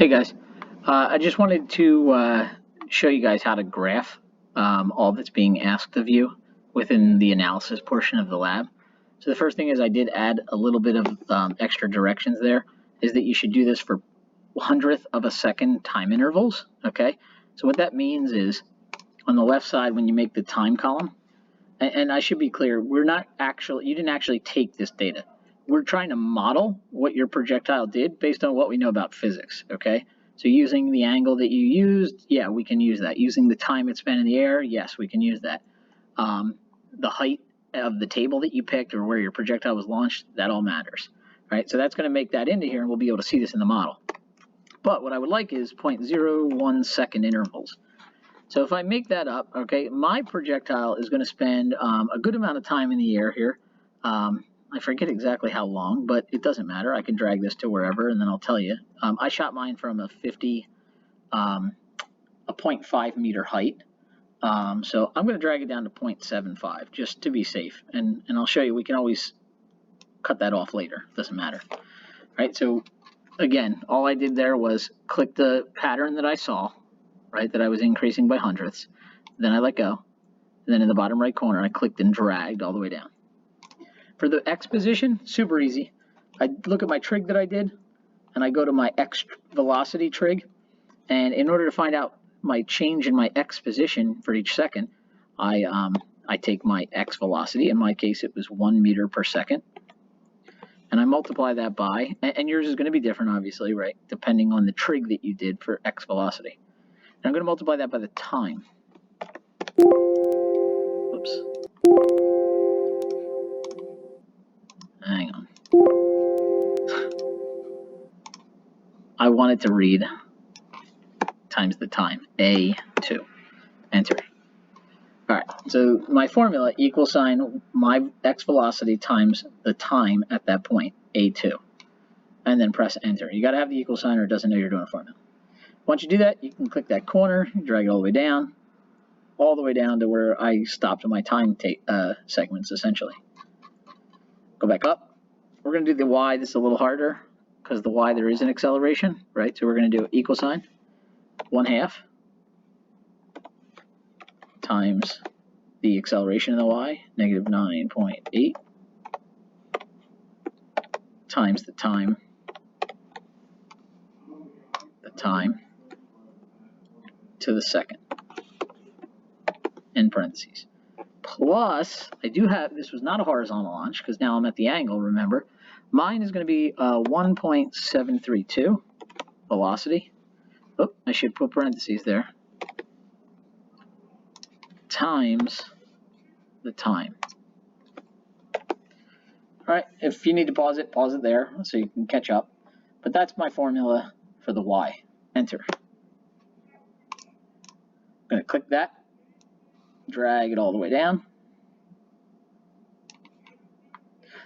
Hey guys, I just wanted to show you guys how to graph all that's being asked of you within the analysis portion of the lab. So the first thing is I did add a little bit of extra directions there, is that you should do this for 100th of a second time intervals, okay? So what that means is on the left side when you make the time column, and I should be clear, you didn't actually take this data. We're trying to model what your projectile did based on what we know about physics, okay? So using the angle that you used, yeah, we can use that. Using the time it spent in the air, yes, we can use that. The height of the table that you picked or where your projectile was launched, that all matters, right? So that's going to make that into here, and we'll be able to see this in the model. But what I would like is 0.01 second intervals. So if I make that up, okay, my projectile is going to spend a good amount of time in the air here. I forget exactly how long, but it doesn't matter. I can drag this to wherever, and then I'll tell you. I shot mine from a 0.5 meter height. So I'm going to drag it down to 0.75 just to be safe. And I'll show you, we can always cut that off later. Doesn't matter. All right, so again, all I did there was click the pattern that I saw, right, that I was increasing by hundredths. Then I let go. And then in the bottom right corner, I clicked and dragged all the way down. For the X position, super easy. I look at my trig that I did, and I go to my X velocity trig. And in order to find out my change in my X position for each second, I take my X velocity. In my case, it was 1 meter per second. And I multiply that by, and yours is going to be different, obviously, right, depending on the trig that you did for X velocity. And I'm going to multiply that by the time. Oops. Hang on. I want it to read times the time, A2. Enter. All right, so my formula equal sign my X velocity times the time at that point, A2. And then press enter. You got to have the equal sign or it doesn't know you're doing a formula. Once you do that, you can click that corner, drag it all the way down to where I stopped my time segments, essentially. Go back up. We're going to do the Y. This is a little harder because the Y, there is an acceleration, right? So we're going to do equal sign 1/2 times the acceleration in the Y, negative 9.8, times the time to the second, in parentheses. Plus, I do have, this was not a horizontal launch because now I'm at the angle, remember. Mine is going to be 1.732 velocity. Oh, I should put parentheses there. Times the time. All right, if you need to pause it there so you can catch up. But that's my formula for the Y. Enter. I'm going to click that. Drag it all the way down.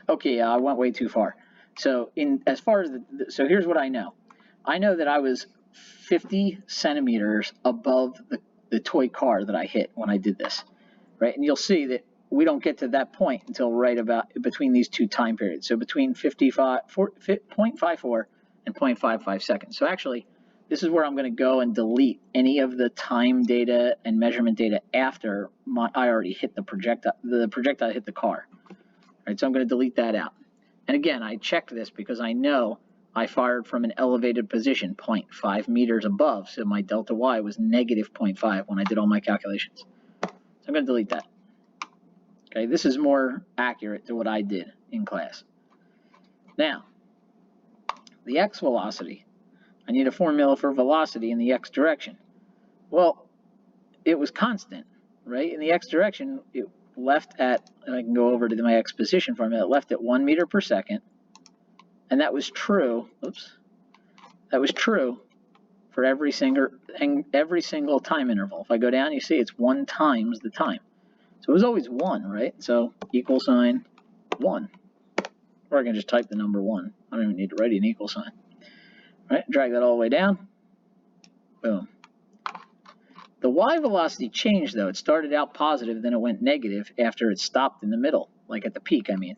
Okay, I went way too far. So as far as so here's what I know. I know that I was 50 centimeters above the toy car that I hit when I did this, right? And you'll see that we don't get to that point until right about between these two time periods. So between 0.54 and 0.55 seconds. So actually, this is where I'm going to go and delete any of the time data and measurement data after I already hit the projectile. The projectile hit the car. Right, so I'm going to delete that out. And again, I checked this because I know I fired from an elevated position, 0.5 meters above. So my delta Y was negative 0.5 when I did all my calculations. So I'm going to delete that. Okay, this is more accurate to what I did in class. Now, the X velocity. I need a formula for velocity in the X direction. Well, it was constant, right? In the X direction, it left at, and I can go over to my X position formula, it left at 1 meter per second. And that was true, oops, that was true for every single time interval. If I go down, you see it's 1 times the time. So it was always 1, right? So equal sign 1. Or I can just type the number 1. I don't even need to write an equal sign. Right, drag that all the way down. Boom. The Y velocity changed, though. It started out positive, then it went negative after it stopped in the middle, like at the peak, I mean.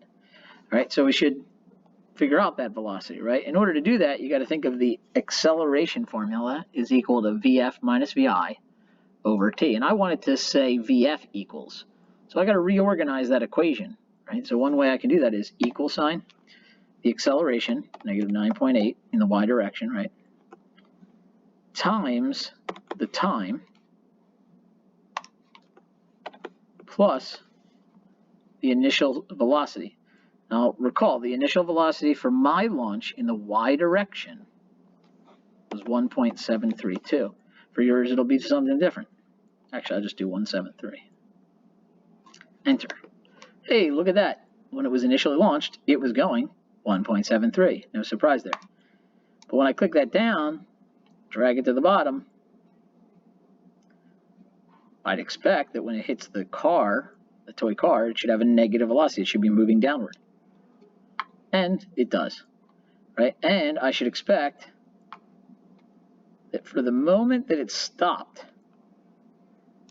All right, so we should figure out that velocity, right? In order to do that, you got to think of the acceleration formula is equal to VF minus VI over T. And I wanted to say VF equals. So I got to reorganize that equation, right? So one way I can do that is equal sign the acceleration, negative 9.8 in the y direction, right? Times the time plus the initial velocity. Now recall, the initial velocity for my launch in the y direction was 1.732. For yours, it'll be something different. Actually, I'll just do 173. Enter. Hey, look at that. When it was initially launched, it was going 1.73. No surprise there. But when I click that down, drag it to the bottom, I'd expect that when it hits the car, the toy car, it should have a negative velocity. It should be moving downward. And it does, right? And I should expect that for the moment that it stopped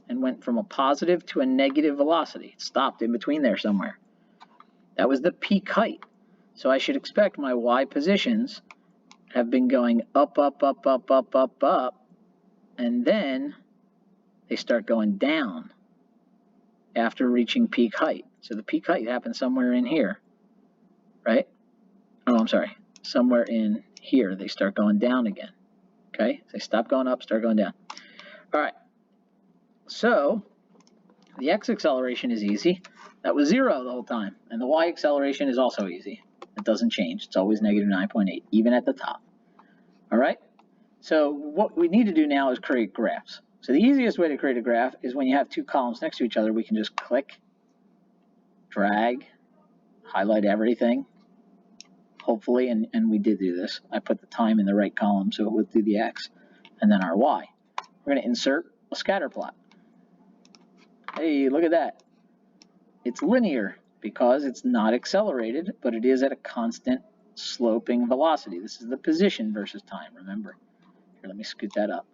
and went from a positive to a negative velocity, it stopped in between there somewhere. That was the peak height. So I should expect my y positions have been going up, up, up, up, up, up, up, and then they start going down after reaching peak height. So the peak height happens somewhere in here, right? Oh, I'm sorry. Somewhere in here, they start going down again. Okay, so they stop going up, start going down. All right, so the x acceleration is easy. That was 0 the whole time. And the y acceleration is also easy. It doesn't change. It's always negative 9.8, even at the top. All right, so what we need to do now is create graphs. So the easiest way to create a graph is when you have two columns next to each other, we can just click, drag, highlight everything. Hopefully, and we did do this. I put the time in the right column so it would do the x, and then our y. We're going to insert a scatter plot. Hey, look at that. It's linear because it's not accelerated, but it is at a constant sloping velocity. This is the position versus time, remember. Here, let me scoot that up.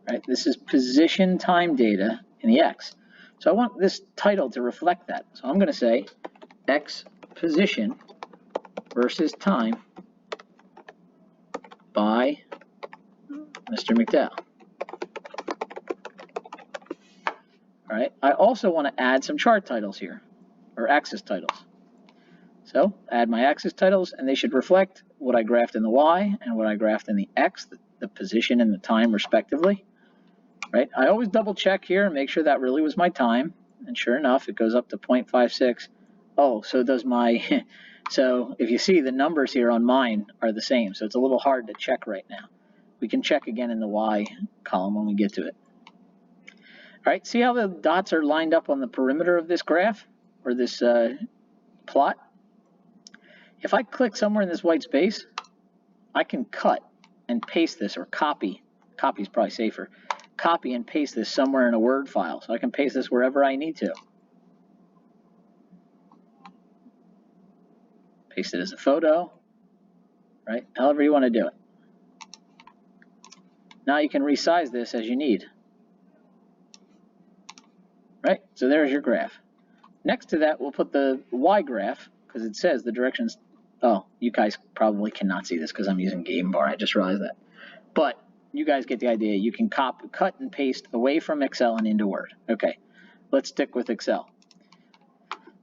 Right, this is position time data in the x. So I want this title to reflect that. So I'm going to say x position versus time by Mr. McDowell. All right. I also want to add some chart titles here, or axis titles. So add my axis titles, and they should reflect what I graphed in the y and what I graphed in the x, the position and the time respectively. Right? I always double check here and make sure that really was my time. And sure enough, it goes up to 0.56. Oh, so does my, so if you see the numbers here on mine are the same. So it's a little hard to check right now. We can check again in the y column when we get to it. All right, see how the dots are lined up on the perimeter of this graph or this plot? If I click somewhere in this white space, I can cut and paste this or copy. Copy is probably safer. Copy and paste this somewhere in a Word file. So I can paste this wherever I need to. Paste it as a photo, right? However you want to do it. Now you can resize this as you need. Right? So there's your graph. Next to that, we'll put the Y graph, because it says the directions. Oh, you guys probably cannot see this because I'm using Game Bar. I just realized that. But you guys get the idea. You can cut and paste away from Excel and into Word. Okay, let's stick with Excel.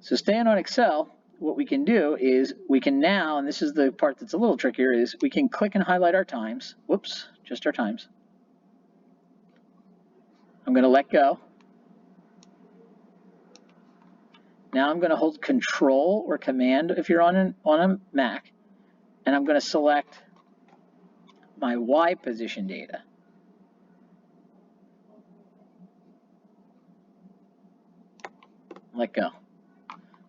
So staying on Excel, what we can do is we can now, and this is the part that's a little trickier, is we can click and highlight our times. Whoops, just our times. I'm going to let go. Now I'm going to hold Control or Command if you're on a Mac, and I'm going to select my Y position data. Let go.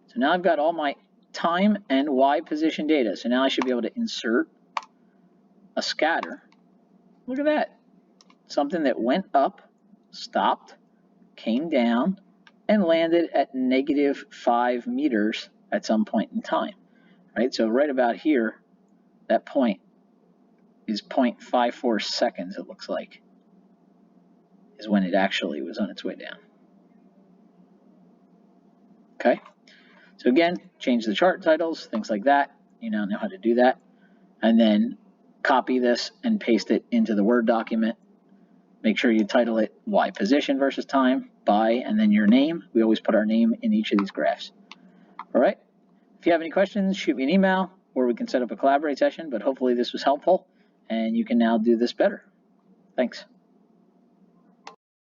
So now I've got all my time and Y position data. So now I should be able to insert a scatter. Look at that. Something that went up, stopped, came down, and landed at -5 meters at some point in time. Right? So right about here, that point is 0.54 seconds, it looks like, is when it actually was on its way down. Okay. So again, change the chart titles, things like that. You now know how to do that. And then copy this and paste it into the Word document. Make sure you title it Y position versus time, by, and then your name. We always put our name in each of these graphs. All right. If you have any questions, shoot me an email, or we can set up a collaborate session, but hopefully this was helpful and you can now do this better. Thanks.